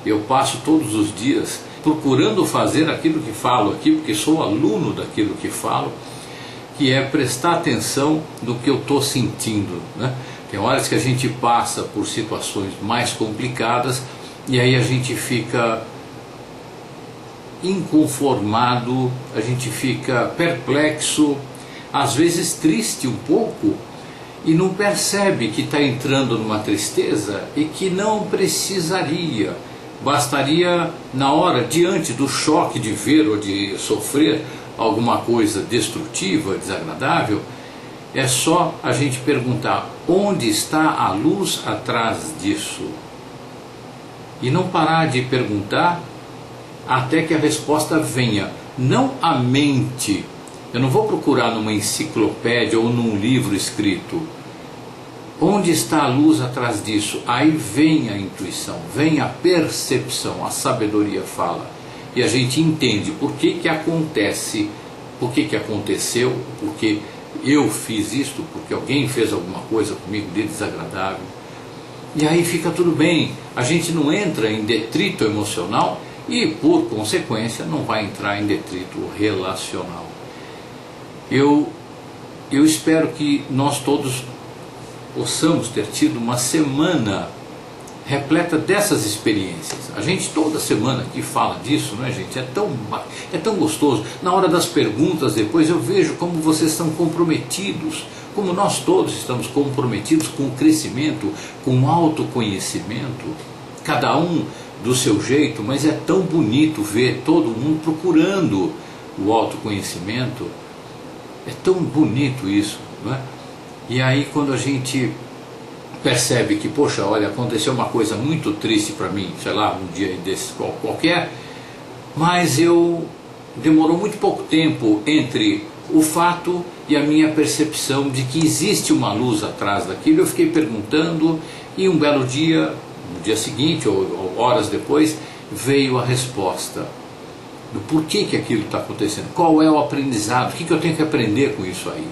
eu passo todos os dias procurando fazer aquilo que falo aqui, porque sou aluno daquilo que falo, que é prestar atenção no que eu estou sentindo, né? Tem horas que a gente passa por situações mais complicadas e aí a gente fica inconformado, a gente fica perplexo, às vezes triste um pouco, e não percebe que está entrando numa tristeza e que não precisaria. Bastaria, na hora, diante do choque de ver ou de sofrer alguma coisa destrutiva, desagradável, é só a gente perguntar: onde está a luz atrás disso? E não parar de perguntar até que a resposta venha. Não a mente. Eu não vou procurar numa enciclopédia ou num livro escrito. Onde está a luz atrás disso? Aí vem a intuição, vem a percepção, a sabedoria fala. E a gente entende por que que acontece, por que que aconteceu, porque eu fiz isto, porque alguém fez alguma coisa comigo de desagradável. E aí fica tudo bem. A gente não entra em detrito emocional e, por consequência, não vai entrar em detrito relacional. Eu espero que nós todos possamos ter tido uma semana repleta dessas experiências. A gente toda semana aqui fala disso, não é, gente? É tão gostoso. Na hora das perguntas depois eu vejo como vocês estão comprometidos, como nós todos estamos comprometidos com o crescimento, com o autoconhecimento, cada um do seu jeito, mas é tão bonito ver todo mundo procurando o autoconhecimento. É tão bonito isso, não é? E aí quando a gente percebe que, poxa, olha, aconteceu uma coisa muito triste para mim, sei lá, um dia desses qualquer, mas demorou muito pouco tempo entre o fato e a minha percepção de que existe uma luz atrás daquilo. Eu fiquei perguntando e um belo dia, no dia seguinte ou horas depois, veio a resposta do porquê que aquilo está acontecendo, qual é o aprendizado, o que eu tenho que aprender com isso aí.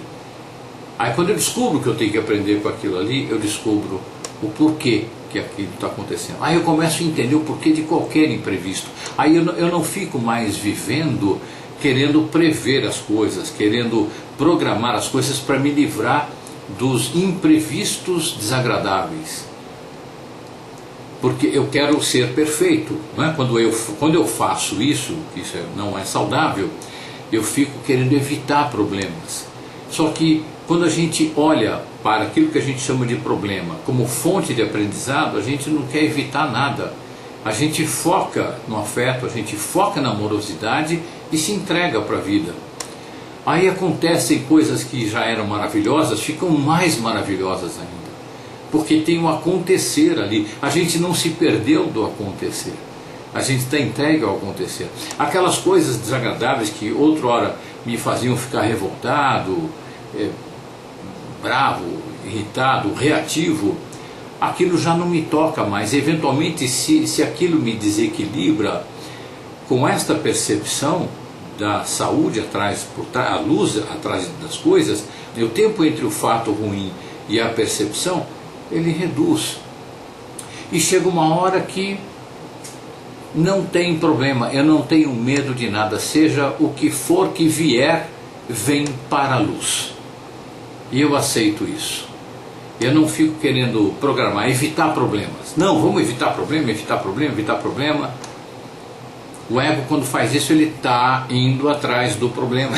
Aí quando eu descubro que eu tenho que aprender com aquilo ali, eu descubro o porquê que aquilo está acontecendo. Aí eu começo a entender o porquê de qualquer imprevisto. Aí eu não fico mais vivendo querendo prever as coisas, querendo programar as coisas para me livrar dos imprevistos desagradáveis. Porque eu quero ser perfeito, não é? Quando eu faço isso, isso não é saudável, eu fico querendo evitar problemas. Só que quando a gente olha para aquilo que a gente chama de problema como fonte de aprendizado, a gente não quer evitar nada. A gente foca no afeto, a gente foca na amorosidade e se entrega para a vida. Aí acontecem coisas que já eram maravilhosas, ficam mais maravilhosas ainda. Porque tem um acontecer ali. A gente não se perdeu do acontecer. A gente está entregue ao acontecer. Aquelas coisas desagradáveis que outrora me faziam ficar revoltado, bravo, irritado, reativo, aquilo já não me toca mais. Eventualmente, se aquilo me desequilibra, com esta percepção da saúde atrás, a luz atrás das coisas, o tempo entre o fato ruim e a percepção, ele reduz. E chega uma hora que não tem problema, eu não tenho medo de nada, seja o que for que vier, vem para a luz. E eu aceito isso. Eu não fico querendo programar, evitar problemas. Não, vamos evitar problema, evitar problema, evitar problema. O ego, quando faz isso, ele está indo atrás do problema.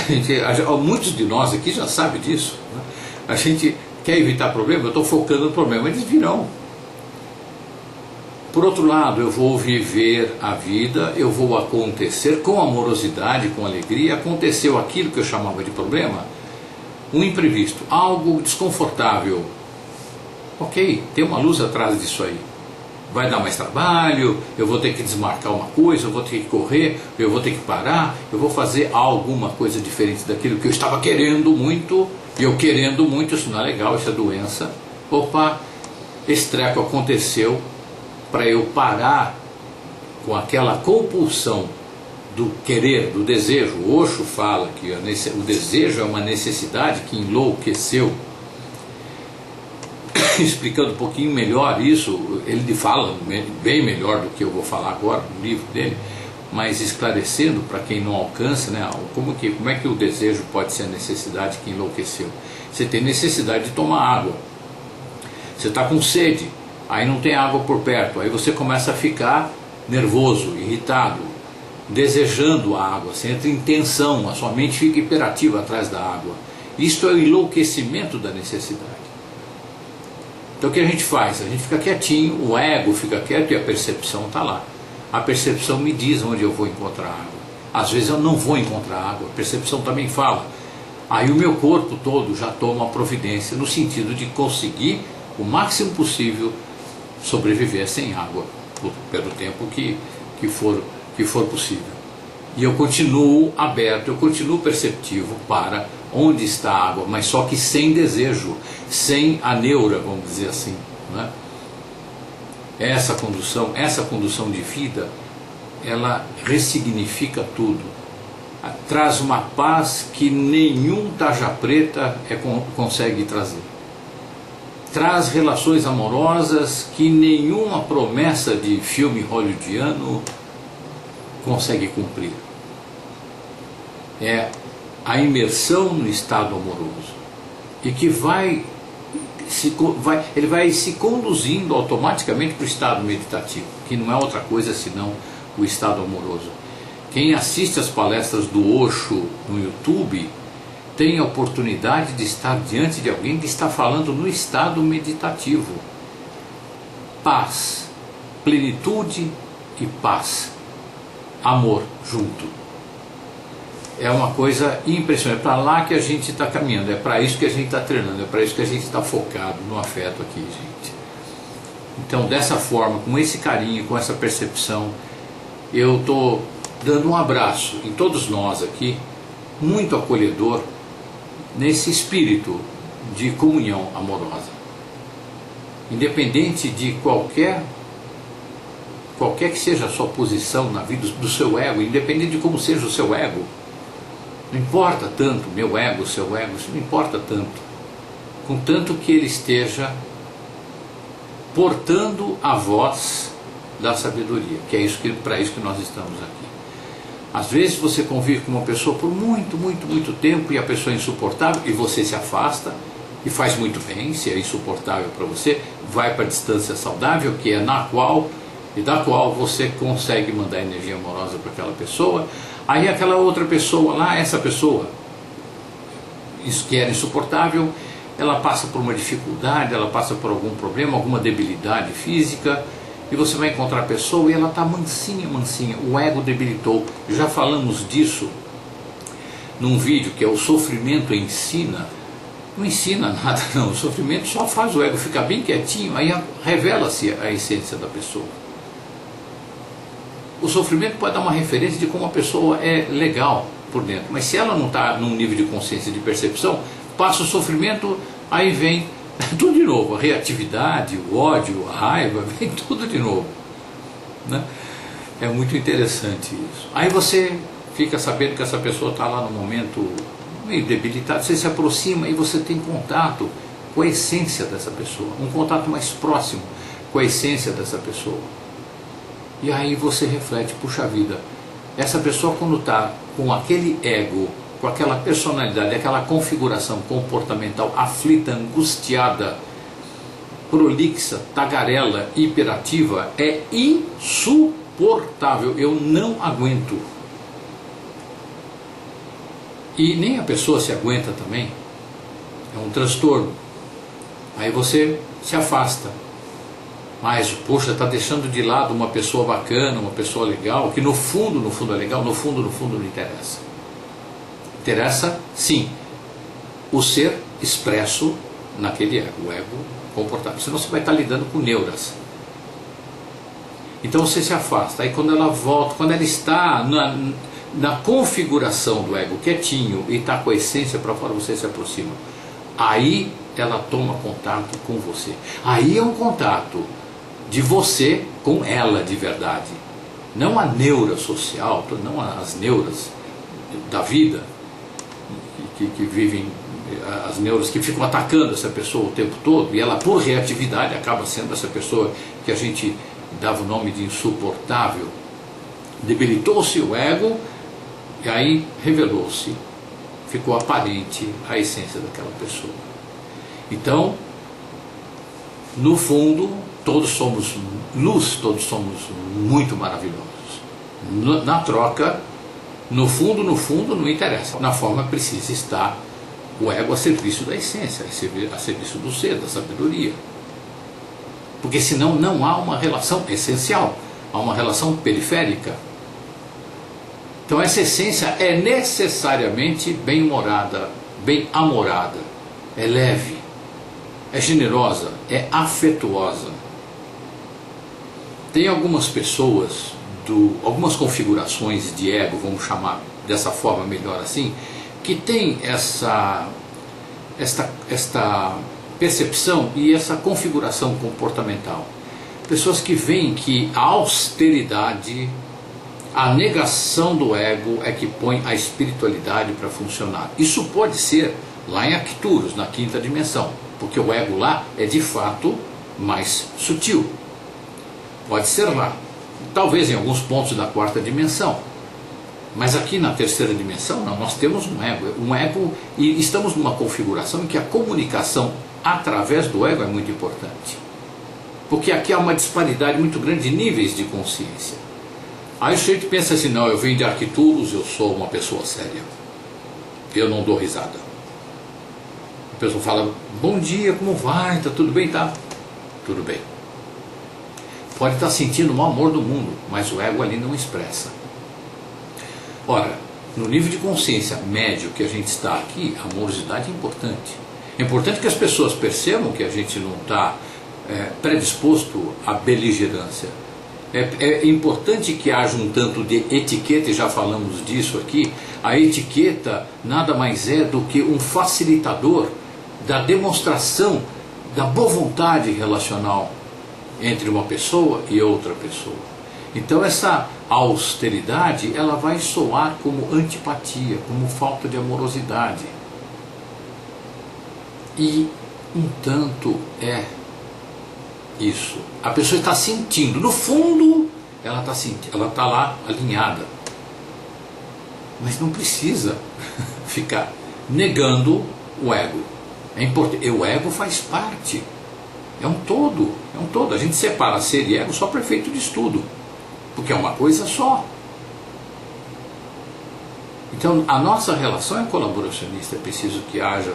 Muitos de nós aqui já sabem disso, né? A gente quer evitar problema, eu estou focando no problema, eles virão. Por outro lado, eu vou viver a vida, eu vou acontecer com amorosidade, com alegria. Aconteceu aquilo que eu chamava de problema, um imprevisto, algo desconfortável. Ok, tem uma luz atrás disso aí. Vai dar mais trabalho, eu vou ter que desmarcar uma coisa, eu vou ter que correr, eu vou ter que parar, eu vou fazer alguma coisa diferente daquilo que eu estava querendo muito. E eu querendo muito, isso não é legal, isso é doença. Opa, esse treco aconteceu para eu parar com aquela compulsão do querer, do desejo. O Osho fala que o desejo é uma necessidade que enlouqueceu. explicando um pouquinho melhor isso. Ele fala bem melhor do que eu vou falar agora no livro dele, mas esclarecendo para quem não alcança, né, como é que o desejo pode ser a necessidade que enlouqueceu. Você tem necessidade de tomar água, você está com sede, aí não tem água por perto, aí você começa a ficar nervoso, irritado, desejando a água, você entra em tensão, a sua mente fica hiperativa atrás da água. Isto é o enlouquecimento da necessidade. Então o que a gente faz? A gente fica quietinho, o ego fica quieto e a percepção está lá. A percepção me diz onde eu vou encontrar água. Às vezes eu não vou encontrar água, a percepção também fala. Aí o meu corpo todo já toma a providência no sentido de conseguir o máximo possível sobreviver sem água, pelo tempo que for possível. E eu continuo aberto, eu continuo perceptivo para onde está a água, mas só que sem desejo, sem a neura, vamos dizer assim, né? Essa condução de vida, ela ressignifica tudo, traz uma paz que nenhum tarja preta consegue trazer, traz relações amorosas que nenhuma promessa de filme hollywoodiano consegue cumprir. É a imersão no estado amoroso, e que ele vai se conduzindo automaticamente para o estado meditativo, que não é outra coisa senão o estado amoroso. Quem assiste às palestras do Osho no YouTube tem a oportunidade de estar diante de alguém que está falando no estado meditativo. Paz, plenitude e paz, amor junto. É uma coisa impressionante, é para lá que a gente está caminhando, é para isso que a gente está treinando, é para isso que a gente está focado no afeto aqui, gente. Então, dessa forma, com esse carinho, com essa percepção, eu estou dando um abraço em todos nós aqui, muito acolhedor, nesse espírito de comunhão amorosa. Independente de qualquer que seja a sua posição na vida do seu ego, independente de como seja o seu ego, não importa tanto, meu ego, seu ego, isso não importa tanto, contanto que ele esteja portando a voz da sabedoria, que é para isso que nós estamos aqui. Às vezes você convive com uma pessoa por muito tempo e a pessoa é insuportável e você se afasta, e faz muito bem, se é insuportável para você, vai para a distância saudável, que é da qual você consegue mandar energia amorosa para aquela pessoa. Aí aquela outra pessoa lá, essa pessoa, isso que era insuportável, ela passa por uma dificuldade, ela passa por algum problema, alguma debilidade física, e você vai encontrar a pessoa e ela está mansinha, o ego debilitou. Já falamos disso num vídeo que é o sofrimento ensina. Não ensina nada não, o sofrimento só faz o ego ficar bem quietinho, aí revela-se a essência da pessoa. O sofrimento pode dar uma referência de como a pessoa é legal por dentro, mas se ela não está num nível de consciência, de percepção, passa o sofrimento, aí vem tudo de novo, a reatividade, o ódio, a raiva, vem tudo de novo, né? É muito interessante isso. Aí você fica sabendo que essa pessoa está lá no momento meio debilitado, você se aproxima e você tem contato com a essência dessa pessoa, um contato mais próximo com a essência dessa pessoa. E aí você reflete, puxa vida, essa pessoa quando está com aquele ego, com aquela personalidade, aquela configuração comportamental aflita, angustiada, prolixa, tagarela, hiperativa, é insuportável, eu não aguento. E nem a pessoa se aguenta também, é um transtorno. Aí você se afasta. Mas, poxa, está deixando de lado uma pessoa bacana, uma pessoa legal, que no fundo é legal, no fundo não interessa. Interessa, sim, o ser expresso naquele ego, o ego comportável. Senão você vai estar lidando com neuras. Então você se afasta. Aí quando ela volta, quando ela está na configuração do ego quietinho e está com a essência para fora, você se aproxima. Aí ela toma contato com você. Aí é um contato de você com ela de verdade, não a neura social, não as neuras da vida que vivem as neuras que ficam atacando essa pessoa o tempo todo, e ela, por reatividade, acaba sendo essa pessoa que a gente dava o nome de insuportável. Debilitou-se o ego, e aí revelou-se, ficou aparente a essência daquela pessoa. Então, no fundo, todos somos luz, todos somos muito maravilhosos. Na troca, no fundo, não interessa. Na forma precisa estar o ego a serviço da essência, a serviço do ser, da sabedoria. Porque senão não há uma relação essencial, há uma relação periférica. Então essa essência é necessariamente bem-humorada, bem-amorada, é leve, é generosa, é afetuosa. Tem algumas pessoas, algumas configurações de ego, vamos chamar dessa forma melhor assim, que tem esta percepção e essa configuração comportamental. Pessoas que veem que a austeridade, a negação do ego é que põe a espiritualidade para funcionar. Isso pode ser lá em Arcturus, na quinta dimensão, porque o ego lá é de fato mais sutil. Pode ser lá, talvez em alguns pontos da quarta dimensão. Mas aqui na terceira dimensão, não, nós temos um ego e estamos numa configuração em que a comunicação através do ego é muito importante. Porque aqui há uma disparidade muito grande de níveis de consciência. Aí o sujeito pensa assim, não, eu venho de Arcturus, eu sou uma pessoa séria. Eu não dou risada. A pessoa fala, bom dia, como vai? Tá tudo bem? Tá? Tudo bem. Pode estar sentindo o maior amor do mundo, mas o ego ali não expressa. Ora, no nível de consciência médio que a gente está aqui, a amorosidade é importante. É importante que as pessoas percebam que a gente não está predisposto à beligerância. É importante que haja um tanto de etiqueta, e já falamos disso aqui. A etiqueta nada mais é do que um facilitador da demonstração da boa vontade relacional entre uma pessoa e outra pessoa. Então essa austeridade, ela vai soar como antipatia, como falta de amorosidade. E um tanto é isso. A pessoa está sentindo, no fundo, ela está sentindo, ela está lá alinhada. Mas não precisa ficar negando o ego. É importante. O ego faz parte. É um todo. É um todo. A gente separa ser e ego só para efeito de estudo. Porque é uma coisa só. Então a nossa relação é colaboracionista. É preciso que haja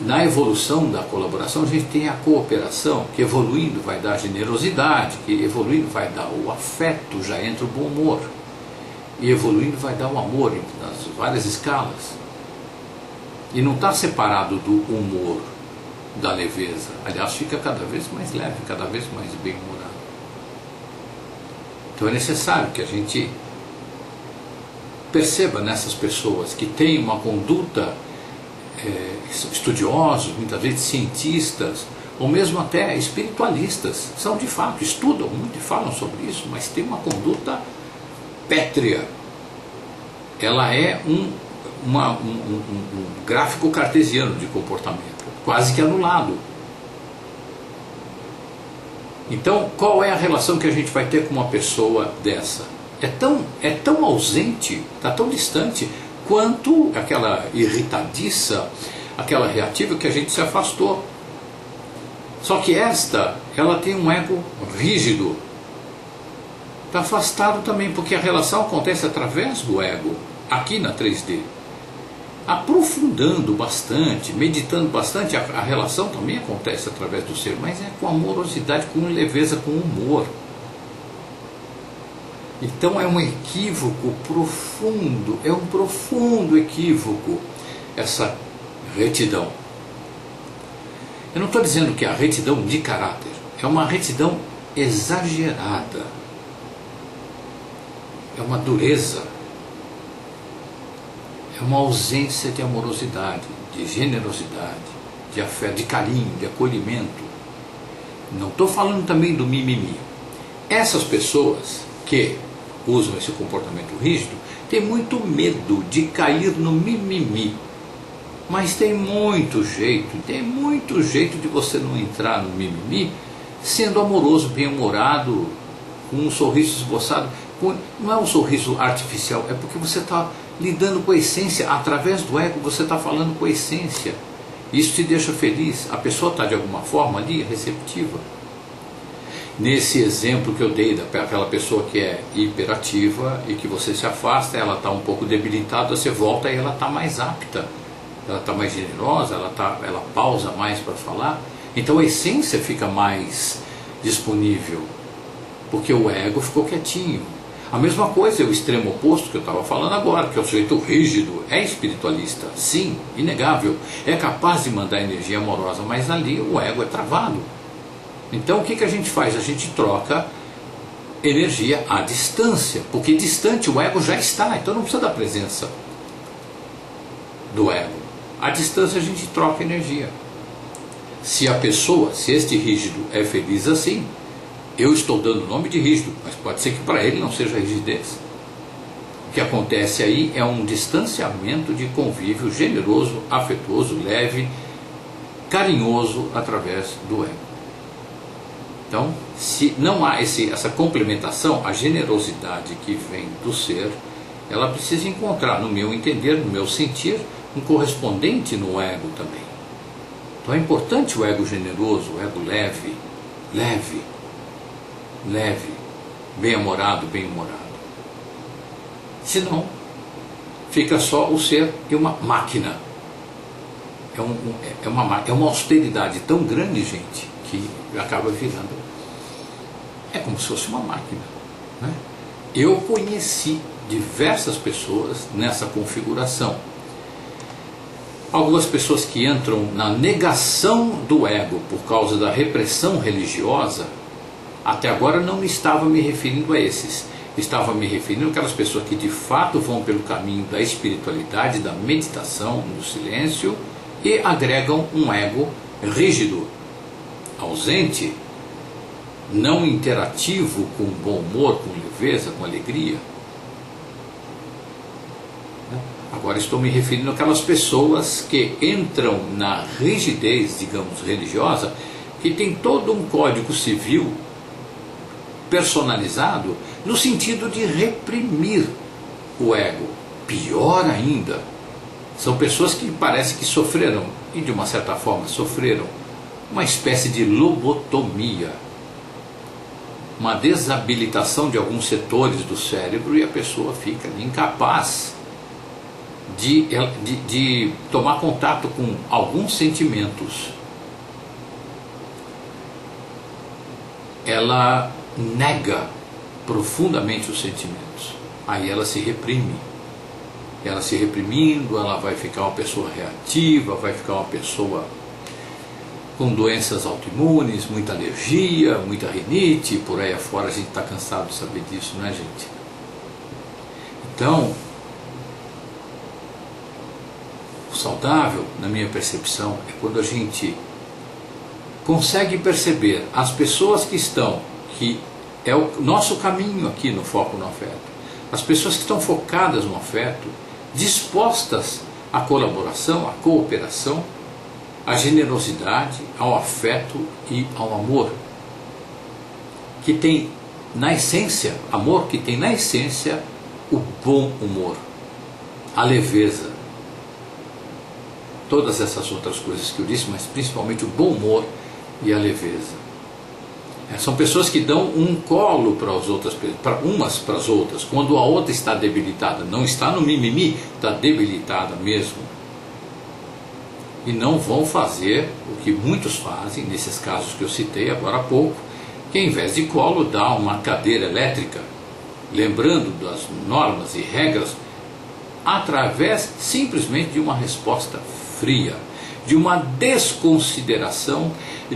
na evolução da colaboração a gente tem a cooperação, que evoluindo vai dar generosidade, que evoluindo vai dar o afeto, já entra o bom humor, e evoluindo vai dar o amor nas várias escalas. E não está separado do humor, da leveza. Aliás, fica cada vez mais leve, cada vez mais bem-humorado. Então é necessário que a gente perceba nessas pessoas que têm uma conduta, estudiosos, muitas vezes cientistas, ou mesmo até espiritualistas, são de fato, estudam muito e falam sobre isso, mas tem uma conduta pétrea. Ela é um gráfico cartesiano de comportamento, quase que anulado. Então, qual é a relação que a gente vai ter com uma pessoa dessa? É tão ausente, está tão distante, quanto aquela irritadiça, aquela reativa que a gente se afastou. Só que ela tem um ego rígido. Está afastado também, porque a relação acontece através do ego, aqui na 3D. Aprofundando bastante, meditando bastante, a relação também acontece através do ser, mas é com amorosidade, com leveza, com humor. Então é um equívoco profundo, é um profundo equívoco essa retidão. Eu não estou dizendo que é a retidão de caráter, é uma retidão exagerada, é uma dureza, é uma ausência de amorosidade, de generosidade, de afeto, de carinho, de acolhimento. Não estou falando também do mimimi. Essas pessoas que usam esse comportamento rígido tem muito medo de cair no mimimi. Mas tem muito jeito de você não entrar no mimimi, sendo amoroso, bem-humorado, com um sorriso esboçado. Não é um sorriso artificial, é porque você está lidando com a essência. Através do ego você está falando com a essência. Isso te deixa feliz. A pessoa está de alguma forma ali receptiva. Nesse exemplo que eu dei daquela pessoa que é hiperativa e que você se afasta, ela está um pouco debilitada, você volta e ela está mais apta, ela está mais generosa, ela pausa mais para falar. Então a essência fica mais disponível, porque o ego ficou quietinho. A mesma coisa é o extremo oposto que eu estava falando agora, que é o sujeito rígido, é espiritualista, sim, inegável, é capaz de mandar energia amorosa, mas ali o ego é travado. Então o que a gente faz? A gente troca energia à distância, porque distante o ego já está, então não precisa da presença do ego. À distância a gente troca energia. Se este rígido é feliz assim, eu estou dando o nome de rígido, mas pode ser que para ele não seja rigidez. O que acontece aí é um distanciamento de convívio generoso, afetuoso, leve, carinhoso através do ego. Então, se não há essa complementação, a generosidade que vem do ser, ela precisa encontrar, no meu entender, no meu sentir, um correspondente no ego também. Então é importante o ego generoso, o ego leve, bem-amorado, bem-humorado. Senão, fica só o ser e uma máquina. É uma austeridade tão grande, gente, que acaba virando. É como se fosse uma máquina, né? Eu conheci diversas pessoas nessa configuração. Algumas pessoas que entram na negação do ego por causa da repressão religiosa. Até agora não estava me referindo a esses. Estava me referindo àquelas pessoas que de fato vão pelo caminho da espiritualidade, da meditação, do silêncio, e agregam um ego rígido, ausente, não interativo, com bom humor, com leveza, com alegria. Agora estou me referindo àquelas pessoas que entram na rigidez, digamos, religiosa, que tem todo um código civil personalizado no sentido de reprimir o ego. Pior ainda, são pessoas que parece que sofreram, e de uma certa forma sofreram, uma espécie de lobotomia, uma desabilitação de alguns setores do cérebro, e a pessoa fica incapaz de tomar contato com alguns sentimentos. Ela nega profundamente os sentimentos. Aí ela se reprime. Ela se reprimindo, ela vai ficar uma pessoa reativa, vai ficar uma pessoa com doenças autoimunes, muita alergia, muita rinite, por aí afora. A gente está cansado de saber disso, não é, gente? Então, o saudável, na minha percepção, é quando a gente consegue perceber as pessoas que estão, que é o nosso caminho aqui no Foco no Afeto, as pessoas que estão focadas no afeto, dispostas à colaboração, à cooperação, à generosidade, ao afeto e ao amor, que tem na essência, amor que tem na essência o bom humor, a leveza, todas essas outras coisas que eu disse, mas principalmente o bom humor e a leveza. São pessoas que dão um colo para as outras, umas para as outras, quando a outra está debilitada, não está no mimimi, está debilitada mesmo. E não vão fazer o que muitos fazem, nesses casos que eu citei agora há pouco, que em vez de colo dá uma cadeira elétrica, lembrando das normas e regras, através simplesmente de uma resposta fria, de uma desconsideração,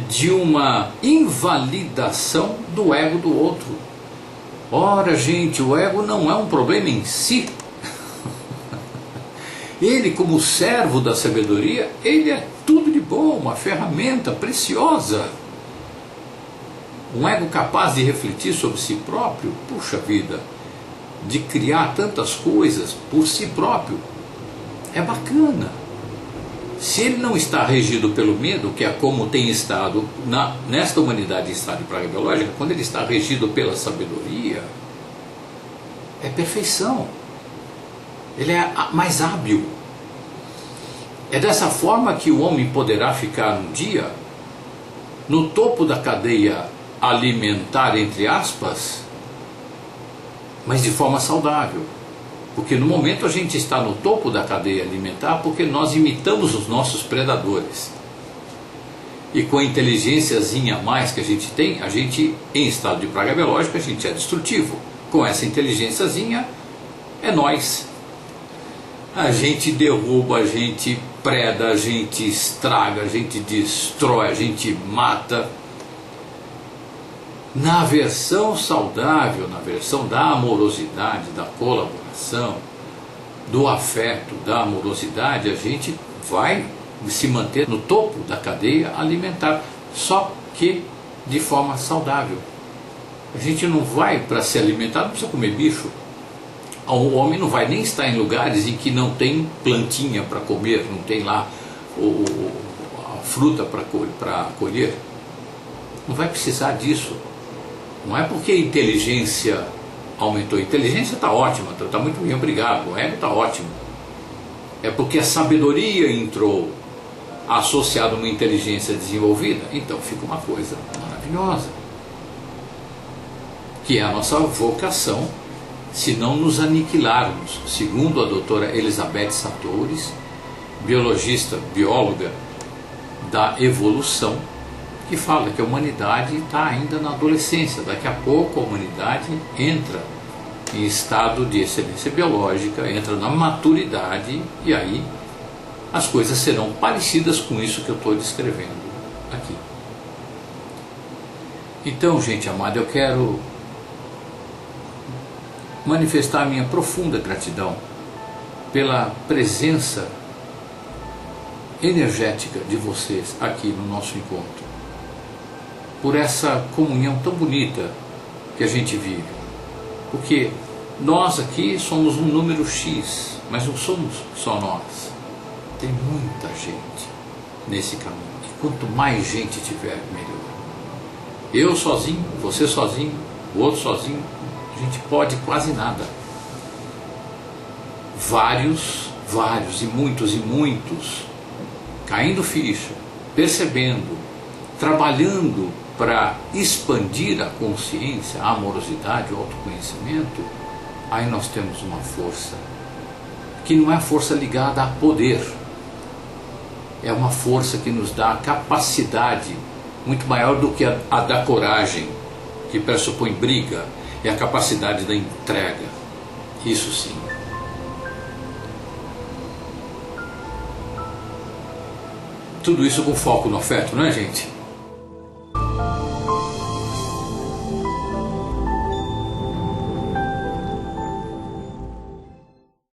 de uma invalidação do ego do outro. Ora, gente, o ego não é um problema em si. Ele, como servo da sabedoria, ele é tudo de bom, uma ferramenta preciosa. Um ego capaz de refletir sobre si próprio, puxa vida, de criar tantas coisas por si próprio. É bacana. Se ele não está regido pelo medo, que é como tem estado nesta humanidade em estado de praga biológica, quando ele está regido pela sabedoria, é perfeição. Ele é mais hábil. É dessa forma que o homem poderá ficar um dia no topo da cadeia alimentar, entre aspas, mas de forma saudável. Porque no momento a gente está no topo da cadeia alimentar porque nós imitamos os nossos predadores. E com a inteligênciazinha a mais que a gente tem, a gente, em estado de praga biológica, a gente é destrutivo. Com essa inteligênciazinha, é nós. A gente derruba, a gente preda, a gente estraga, a gente destrói, a gente mata. Na versão saudável, na versão da amorosidade, da colaboração, do afeto, da amorosidade, a gente vai se manter no topo da cadeia alimentar, só que de forma saudável. A gente não vai para se alimentar, não precisa comer bicho. O homem não vai nem estar em lugares em que não tem plantinha para comer, não tem lá a fruta para colher. Não vai precisar disso. Não é porque a inteligência aumentou. A inteligência está ótima, está muito bem, obrigado. O ego está ótimo. É porque a sabedoria entrou associada a uma inteligência desenvolvida. Então fica uma coisa maravilhosa. Que é a nossa vocação, se não nos aniquilarmos, segundo a doutora Elizabeth Sattouris, bióloga da evolução, que fala que a humanidade está ainda na adolescência. Daqui a pouco a humanidade entra em estado de excelência biológica, entra na maturidade, e aí as coisas serão parecidas com isso que eu estou descrevendo aqui. Então, gente amada, eu quero manifestar a minha profunda gratidão pela presença energética de vocês aqui no nosso encontro, por essa comunhão tão bonita que a gente vive, porque nós aqui somos um número X, mas não somos só nós, tem muita gente nesse caminho, e quanto mais gente tiver, melhor. Eu sozinho, você sozinho, o outro sozinho, a gente pode quase nada. Vários e muitos, caindo ficha, percebendo, trabalhando para expandir a consciência, a amorosidade, o autoconhecimento, aí nós temos uma força, que não é força ligada a poder, é uma força que nos dá a capacidade muito maior do que a da coragem, que pressupõe briga, é a capacidade da entrega. Isso sim. Tudo isso com foco no afeto, não é, gente?